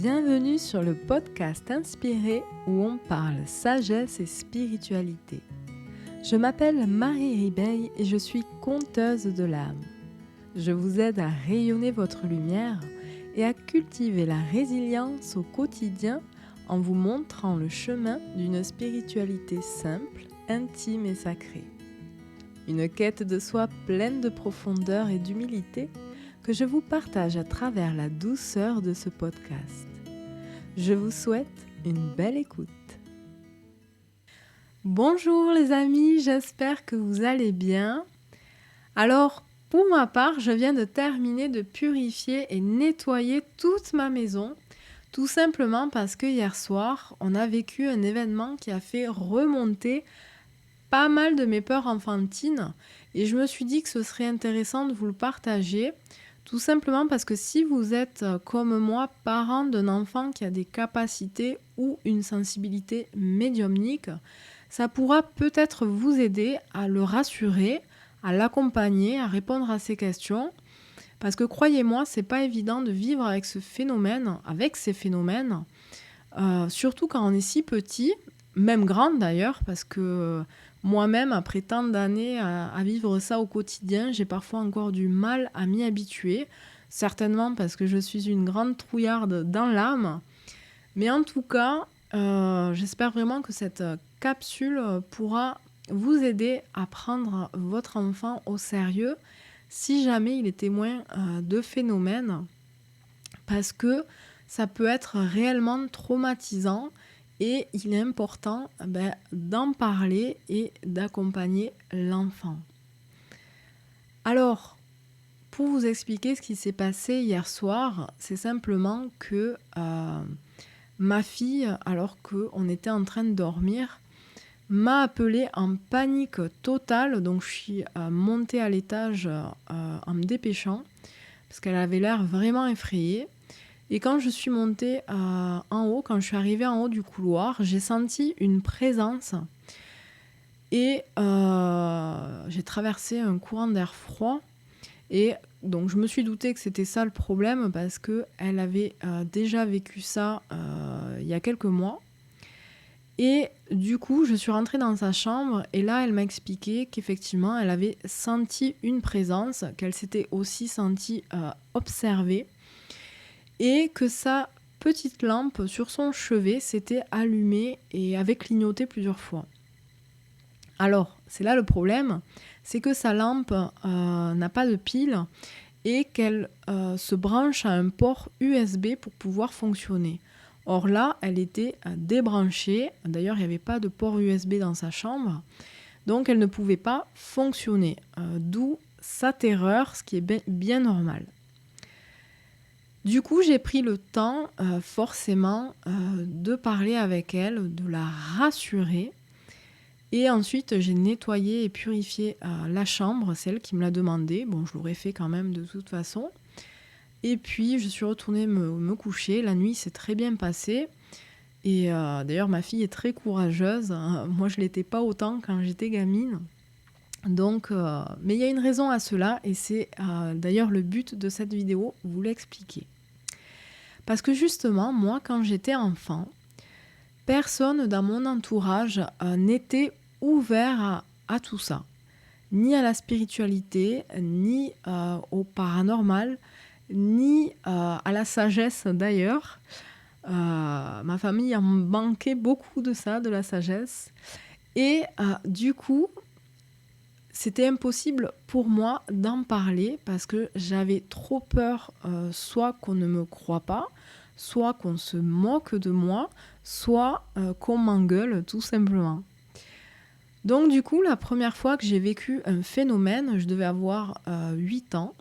Bienvenue sur le podcast Inspiré où on parle sagesse et spiritualité. Je m'appelle Marie Ribeil et je suis conteuse de l'âme. Je vous aide à rayonner votre lumière et à cultiver la résilience au quotidien en vous montrant le chemin d'une spiritualité simple, intime et sacrée. Une quête de soi pleine de profondeur et d'humilité que je vous partage à travers la douceur de ce podcast. Je vous souhaite une belle écoute. Bonjour les amis, j'espère que vous allez bien. Alors, pour ma part, je viens de terminer de purifier et nettoyer toute ma maison, tout simplement parce que hier soir, on a vécu un événement qui a fait remonter pas mal de mes peurs enfantines et je me suis dit que ce serait intéressant de vous le partager. Tout simplement parce que si vous êtes, comme moi, parent d'un enfant qui a des capacités ou une sensibilité médiumnique, ça pourra peut-être vous aider à le rassurer, à l'accompagner, à répondre à ses questions. Parce que croyez-moi, c'est pas évident de vivre avec ces phénomènes, surtout quand on est si petit, même grande d'ailleurs, parce que moi-même, après tant d'années à vivre ça au quotidien, j'ai parfois encore du mal à m'y habituer. Certainement parce que je suis une grande trouillarde dans l'âme. Mais en tout cas, j'espère vraiment que cette capsule pourra vous aider à prendre votre enfant au sérieux si jamais il est témoin de phénomènes. Parce que ça peut être réellement traumatisant. Et il est important d'en parler et d'accompagner l'enfant. Alors, pour vous expliquer ce qui s'est passé hier soir, c'est simplement que ma fille, alors qu'on était en train de dormir, m'a appelée en panique totale. Donc je suis montée à l'étage en me dépêchant, parce qu'elle avait l'air vraiment effrayée. Et quand je suis montée en haut, quand je suis arrivée en haut du couloir, j'ai senti une présence et j'ai traversé un courant d'air froid. Et donc je me suis doutée que c'était ça le problème parce qu'elle avait déjà vécu ça il y a quelques mois. Et du coup, je suis rentrée dans sa chambre et là, elle m'a expliqué qu'effectivement, elle avait senti une présence, qu'elle s'était aussi sentie observée. Et que sa petite lampe sur son chevet s'était allumée et avait clignoté plusieurs fois. Alors, c'est là le problème, c'est que sa lampe n'a pas de pile et qu'elle se branche à un port USB pour pouvoir fonctionner. Or là, elle était débranchée, d'ailleurs il n'y avait pas de port USB dans sa chambre, donc elle ne pouvait pas fonctionner, d'où sa terreur, ce qui est bien normal. Du coup, j'ai pris le temps, forcément, de parler avec elle, de la rassurer. Et ensuite, j'ai nettoyé et purifié la chambre, celle qui me l'a demandé. Bon, je l'aurais fait quand même de toute façon. Et puis, je suis retournée me coucher. La nuit s'est très bien passée. Et d'ailleurs, ma fille est très courageuse. Moi, je ne l'étais pas autant quand j'étais gamine. Donc, mais il y a une raison à cela et c'est d'ailleurs le but de cette vidéo, vous l'expliquer. Parce que justement, moi, quand j'étais enfant, personne dans mon entourage n'était ouvert à tout ça. Ni à la spiritualité, ni au paranormal, ni à la sagesse d'ailleurs. Ma famille en manquait beaucoup de ça, de la sagesse. Et du coup, c'était impossible pour moi d'en parler parce que j'avais trop peur soit qu'on ne me croie pas, soit qu'on se moque de moi, soit qu'on m'engueule tout simplement. Donc du coup, la première fois que j'ai vécu un phénomène, je devais avoir 8 ans.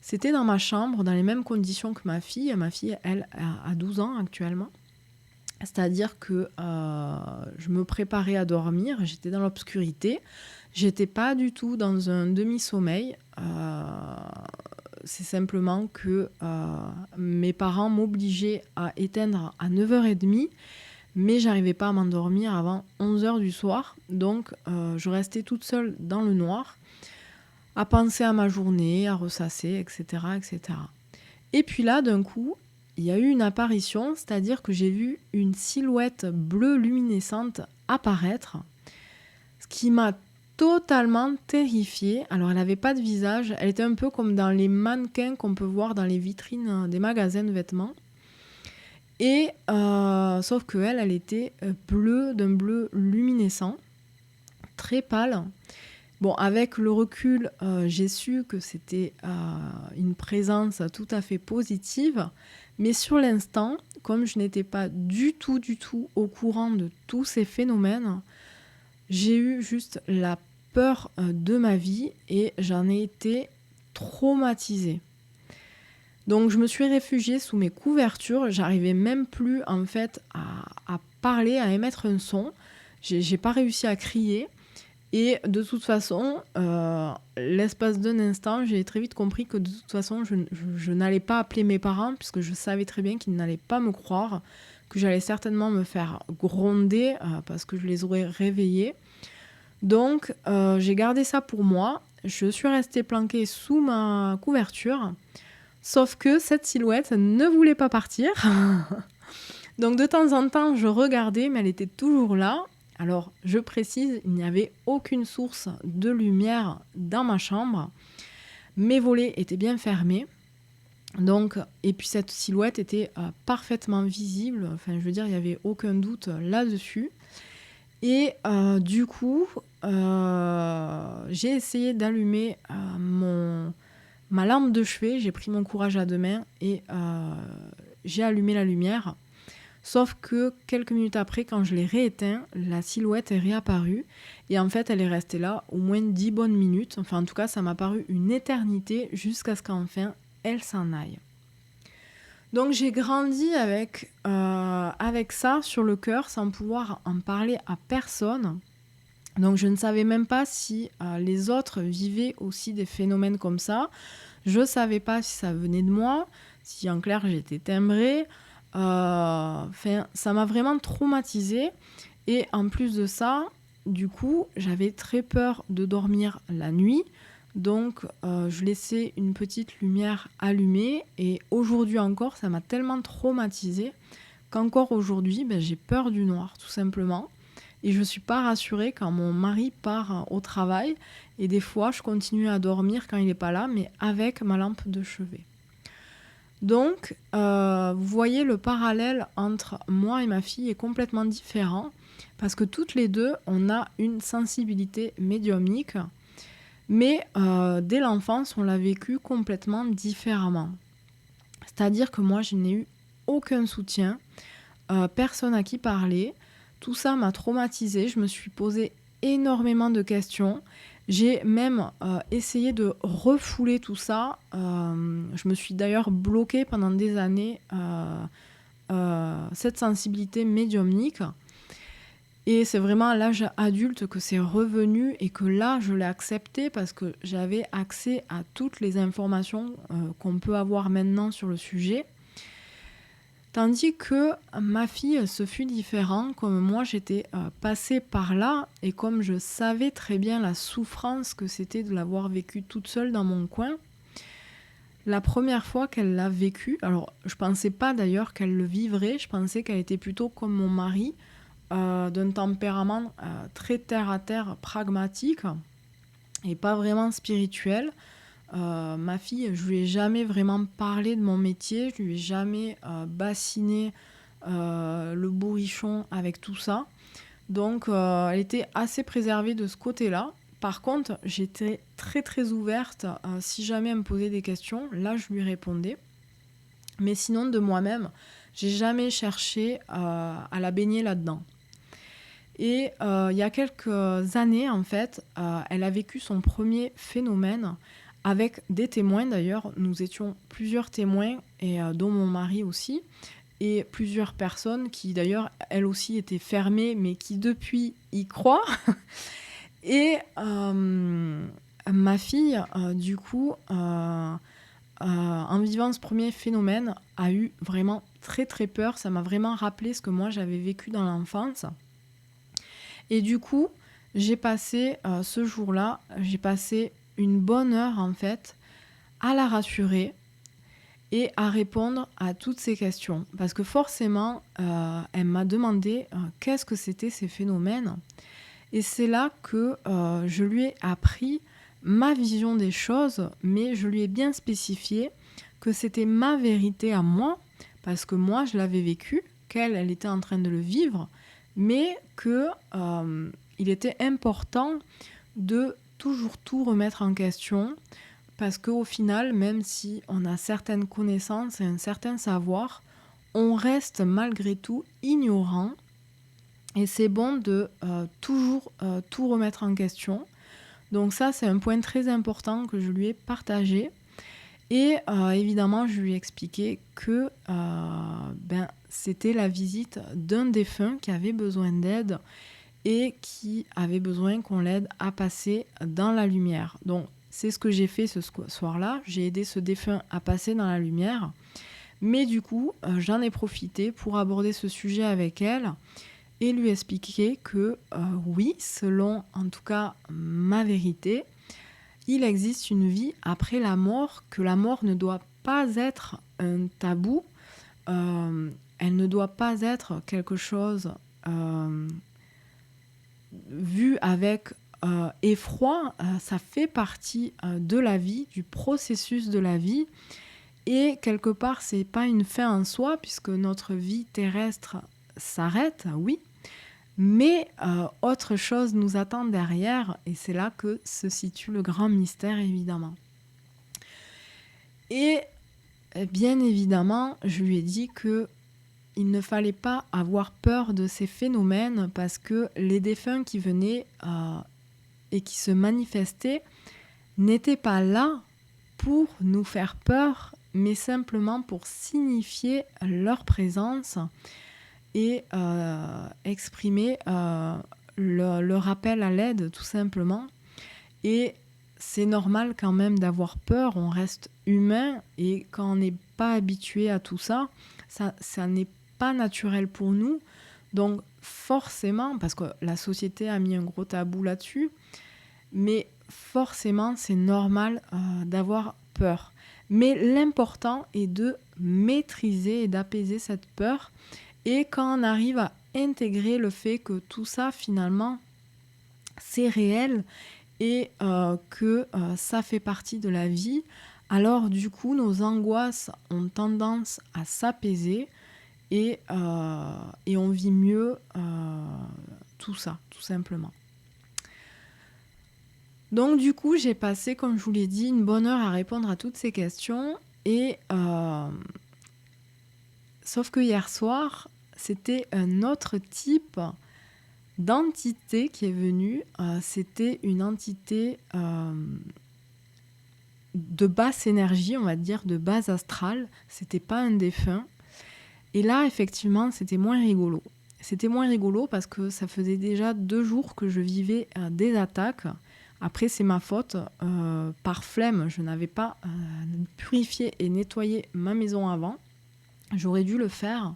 C'était dans ma chambre, dans les mêmes conditions que ma fille. Ma fille, elle, a 12 ans actuellement. C'est-à-dire que je me préparais à dormir, j'étais dans l'obscurité. J'étais pas du tout dans un demi-sommeil. C'est simplement que mes parents m'obligeaient à éteindre à 9h30, mais j'arrivais pas à m'endormir avant 11h du soir. Donc je restais toute seule dans le noir, à penser à ma journée, à ressasser, etc., etc. Et puis là, d'un coup, il y a eu une apparition, c'est-à-dire que j'ai vu une silhouette bleue luminescente apparaître, ce qui m'a totalement terrifiée. Alors, elle n'avait pas de visage, elle était un peu comme dans les mannequins qu'on peut voir dans les vitrines des magasins de vêtements. Et sauf qu'elle, elle était bleue, d'un bleu luminescent, très pâle. Bon, avec le recul, j'ai su que c'était une présence tout à fait positive. Mais sur l'instant, comme je n'étais pas du tout au courant de tous ces phénomènes, j'ai eu juste la peur de ma vie et j'en ai été traumatisée. Donc je me suis réfugiée sous mes couvertures, j'arrivais même plus en fait à parler, à émettre un son. J'ai pas réussi à crier. Et de toute façon, l'espace d'un instant, j'ai très vite compris que de toute façon, je n'allais pas appeler mes parents puisque je savais très bien qu'ils n'allaient pas me croire, que j'allais certainement me faire gronder parce que je les aurais réveillés. Donc, j'ai gardé ça pour moi. Je suis restée planquée sous ma couverture. Sauf que cette silhouette ne voulait pas partir. Donc, de temps en temps, je regardais, mais elle était toujours là. Alors, je précise, il n'y avait aucune source de lumière dans ma chambre. Mes volets étaient bien fermés. Donc, et puis cette silhouette était parfaitement visible. Enfin, je veux dire, il n'y avait aucun doute là-dessus. Et du coup, j'ai essayé d'allumer ma lampe de chevet. J'ai pris mon courage à deux mains et j'ai allumé la lumière. Sauf que quelques minutes après, quand je l'ai rééteint, la silhouette est réapparue. Et en fait, elle est restée là au moins 10 bonnes minutes. Enfin, en tout cas, ça m'a paru une éternité jusqu'à ce qu'enfin, elle s'en aille. Donc, j'ai grandi avec ça sur le cœur sans pouvoir en parler à personne. Donc, je ne savais même pas si les autres vivaient aussi des phénomènes comme ça. Je ne savais pas si ça venait de moi, si en clair, j'étais timbrée. Ça m'a vraiment traumatisée et en plus de ça, du coup, j'avais très peur de dormir la nuit, donc je laissais une petite lumière allumée et aujourd'hui encore, ça m'a tellement traumatisée qu'encore aujourd'hui, j'ai peur du noir tout simplement et je suis pas rassurée quand mon mari part au travail et des fois, je continue à dormir quand il n'est pas là, mais avec ma lampe de chevet. Donc, vous voyez, le parallèle entre moi et ma fille est complètement différent parce que toutes les deux, on a une sensibilité médiumnique, mais dès l'enfance, on l'a vécu complètement différemment. C'est-à-dire que moi, je n'ai eu aucun soutien, personne à qui parler. Tout ça m'a traumatisée, je me suis posé énormément de questions. J'ai même essayé de refouler tout ça. Je me suis d'ailleurs bloquée pendant des années cette sensibilité médiumnique. Et c'est vraiment à l'âge adulte que c'est revenu et que là, je l'ai accepté parce que j'avais accès à toutes les informations qu'on peut avoir maintenant sur le sujet. Tandis que ma fille, ce fut différent, comme moi j'étais passée par là et comme je savais très bien la souffrance que c'était de l'avoir vécu toute seule dans mon coin, la première fois qu'elle l'a vécu, alors je pensais pas d'ailleurs qu'elle le vivrait, je pensais qu'elle était plutôt comme mon mari, d'un tempérament très terre-à-terre, pragmatique et pas vraiment spirituel. Ma fille, je lui ai jamais vraiment parlé de mon métier, je lui ai jamais bassiné le bourrichon avec tout ça. Donc elle était assez préservée de ce côté-là. Par contre, j'étais très très ouverte. Si jamais elle me posait des questions, là je lui répondais. Mais sinon, de moi-même, j'ai jamais cherché à la baigner là-dedans. Et il y a quelques années, en fait, elle a vécu son premier phénomène avec des témoins d'ailleurs. Nous étions plusieurs témoins, et dont mon mari aussi, et plusieurs personnes qui d'ailleurs, elles aussi, étaient fermées, mais qui depuis y croient. Et ma fille, du coup, en vivant ce premier phénomène, a eu vraiment très très peur. Ça m'a vraiment rappelé ce que moi j'avais vécu dans l'enfance. Et du coup, j'ai passé ce jour-là, j'ai passé une bonne heure en fait à la rassurer et à répondre à toutes ces questions. Parce que forcément, elle m'a demandé qu'est-ce que c'était ces phénomènes. Et c'est là que je lui ai appris ma vision des choses, mais je lui ai bien spécifié que c'était ma vérité à moi, parce que moi, je l'avais vécu, qu'elle, elle était en train de le vivre, mais que il était important de toujours tout remettre en question, parce qu'au final, même si on a certaines connaissances et un certain savoir, on reste malgré tout ignorant. Et c'est bon de toujours tout remettre en question. Donc ça, c'est un point très important que je lui ai partagé. Et évidemment, je lui ai expliqué que c'était la visite d'un défunt qui avait besoin d'aide et qui avait besoin qu'on l'aide à passer dans la lumière. Donc, c'est ce que j'ai fait ce soir-là. J'ai aidé ce défunt à passer dans la lumière. Mais du coup, j'en ai profité pour aborder ce sujet avec elle et lui expliquer que oui, selon en tout cas ma vérité, il existe une vie après la mort, que la mort ne doit pas être un tabou, elle ne doit pas être quelque chose vu avec effroi, ça fait partie de la vie, du processus de la vie, et quelque part c'est pas une fin en soi puisque notre vie terrestre s'arrête, oui, mais autre chose nous attend derrière et c'est là que se situe le grand mystère évidemment. Et bien évidemment, je lui ai dit que il ne fallait pas avoir peur de ces phénomènes parce que les défunts qui venaient et qui se manifestaient n'étaient pas là pour nous faire peur, mais simplement pour signifier leur présence et exprimer leur appel à l'aide tout simplement. Et c'est normal quand même d'avoir peur, on reste humain et quand on n'est pas habitué à tout ça, ça n'est pas naturel pour nous. Donc forcément, parce que la société a mis un gros tabou là-dessus, mais forcément c'est normal d'avoir peur. Mais l'important est de maîtriser et d'apaiser cette peur. Et quand on arrive à intégrer le fait que tout ça finalement c'est réel et que ça fait partie de la vie, alors du coup nos angoisses ont tendance à s'apaiser et on vit mieux tout ça, tout simplement. Donc du coup j'ai passé, comme je vous l'ai dit, une bonne heure à répondre à toutes ces questions et sauf que hier soir c'était un autre type d'entité qui est venue. C'était une entité de basse énergie, on va dire, de base astrale. C'était pas un défunt. Et là, effectivement, c'était moins rigolo. C'était moins rigolo parce que ça faisait déjà 2 jours que je vivais des attaques. Après, c'est ma faute. Par flemme, je n'avais pas purifié et nettoyé ma maison avant. J'aurais dû le faire.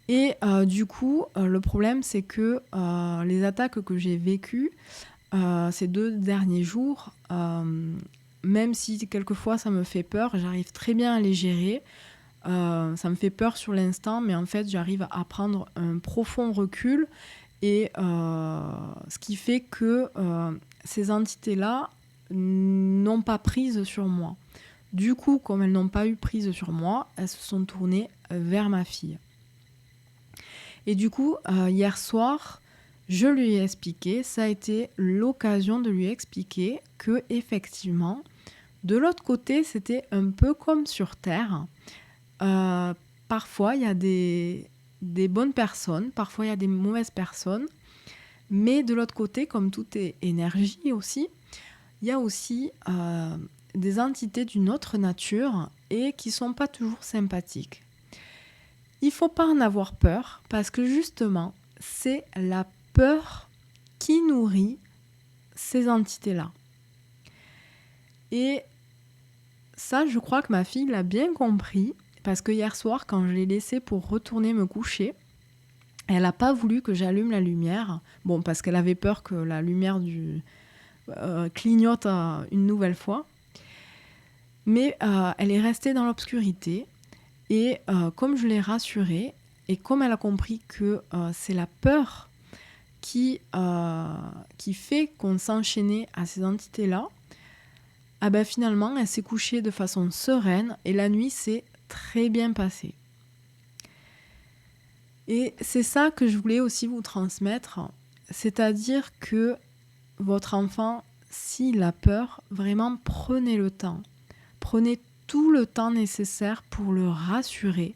Et du coup, le problème, c'est que les attaques que j'ai vécues ces 2 derniers jours, même si quelquefois ça me fait peur, j'arrive très bien à les gérer. Ça me fait peur sur l'instant, mais en fait, j'arrive à prendre un profond recul. Et ce qui fait que ces entités-là n'ont pas prise sur moi. Du coup, comme elles n'ont pas eu prise sur moi, elles se sont tournées vers ma fille. Et du coup, hier soir, je lui ai expliqué, ça a été l'occasion de lui expliquer que effectivement, de l'autre côté, c'était un peu comme sur Terre. Parfois, il y a des bonnes personnes, parfois il y a des mauvaises personnes, mais de l'autre côté, comme tout est énergie aussi, il y a aussi des entités d'une autre nature et qui ne sont pas toujours sympathiques. Il ne faut pas en avoir peur parce que justement, c'est la peur qui nourrit ces entités-là. Et ça, je crois que ma fille l'a bien compris parce que hier soir, quand je l'ai laissée pour retourner me coucher, elle n'a pas voulu que j'allume la lumière. Bon, parce qu'elle avait peur que la lumière clignote une nouvelle fois. Mais elle est restée dans l'obscurité et comme je l'ai rassurée et comme elle a compris que c'est la peur qui fait qu'on s'enchaînait à ces entités-là, ah ben finalement, elle s'est couchée de façon sereine et la nuit s'est très bien passée. Et c'est ça que je voulais aussi vous transmettre, c'est-à-dire que votre enfant, s'il a peur, vraiment prenez le temps. Prenez tout le temps nécessaire pour le rassurer.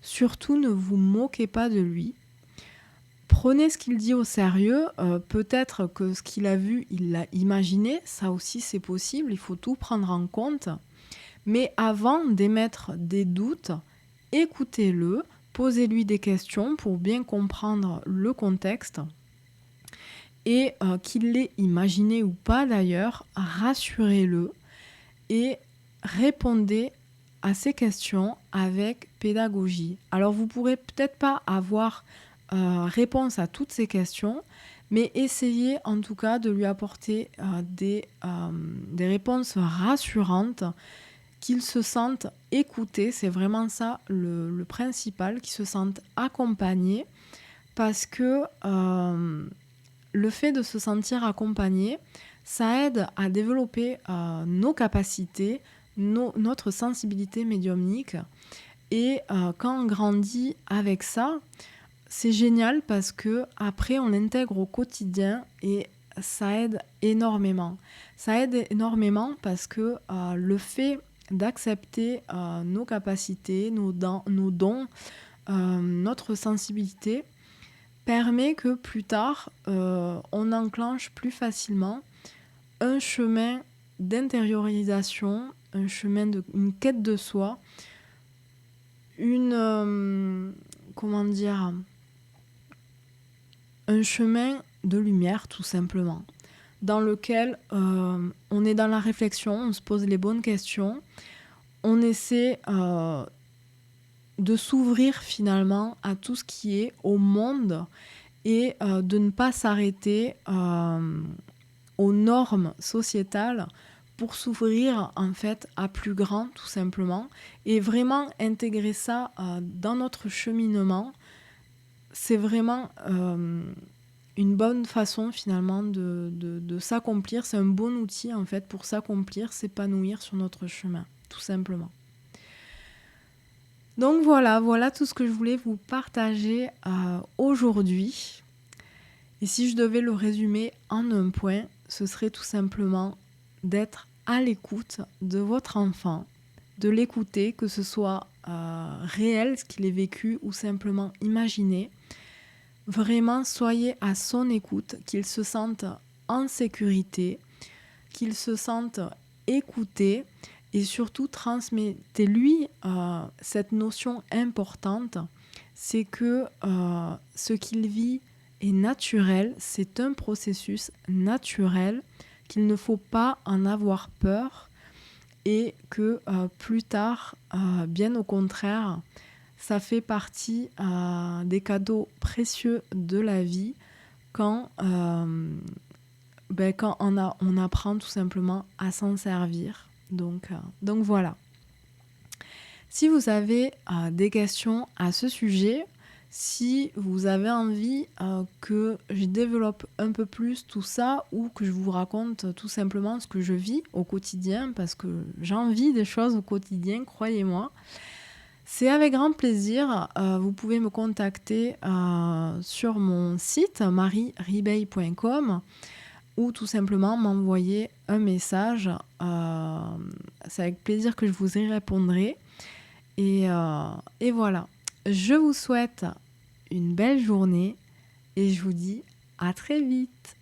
Surtout, ne vous moquez pas de lui. Prenez ce qu'il dit au sérieux. Peut-être que ce qu'il a vu, il l'a imaginé. Ça aussi, c'est possible. Il faut tout prendre en compte. Mais avant d'émettre des doutes, écoutez-le. Posez-lui des questions pour bien comprendre le contexte. Et qu'il l'ait imaginé ou pas d'ailleurs, rassurez-le. Et répondez à ces questions avec pédagogie. Alors vous pourrez peut-être pas avoir réponse à toutes ces questions, mais essayez en tout cas de lui apporter des réponses rassurantes, qu'il se sente écouté. C'est vraiment ça le principal, qu'il se sente accompagné, parce que le fait de se sentir accompagné, ça aide à développer nos capacités, notre sensibilité médiumnique. Et quand on grandit avec ça, c'est génial parce que après on l'intègre au quotidien et ça aide énormément. Ça aide énormément parce que le fait d'accepter nos capacités, nos dons, notre sensibilité, permet que plus tard, on enclenche plus facilement un chemin d'intériorisation, un chemin une quête de soi, un chemin de lumière tout simplement, dans lequel on est dans la réflexion, on se pose les bonnes questions, on essaie de s'ouvrir finalement à tout ce qui est au monde et de ne pas s'arrêter aux normes sociétales pour s'ouvrir en fait à plus grand tout simplement et vraiment intégrer ça dans notre cheminement. C'est vraiment une bonne façon finalement de s'accomplir. C'est un bon outil en fait pour s'accomplir, s'épanouir sur notre chemin tout simplement. Donc voilà tout ce que je voulais vous partager aujourd'hui. Et si je devais le résumer en un point, ce serait tout simplement d'être à l'écoute de votre enfant, de l'écouter, que ce soit réel, ce qu'il ait vécu ou simplement imaginé. Vraiment, soyez à son écoute, qu'il se sente en sécurité, qu'il se sente écouté et surtout transmettez-lui cette notion importante, c'est que ce qu'il vit est naturel, c'est un processus naturel, qu'il ne faut pas en avoir peur et que plus tard, bien au contraire, ça fait partie des cadeaux précieux de la vie quand on apprend tout simplement à s'en servir. Donc voilà. Si vous avez des questions à ce sujet, si vous avez envie que je développe un peu plus tout ça ou que je vous raconte tout simplement ce que je vis au quotidien, parce que j'en vis des choses au quotidien, croyez-moi, c'est avec grand plaisir. Vous pouvez me contacter sur mon site marieribeil.com ou tout simplement m'envoyer un message. C'est avec plaisir que je vous y répondrai. Et voilà. Je vous souhaite une belle journée et je vous dis à très vite.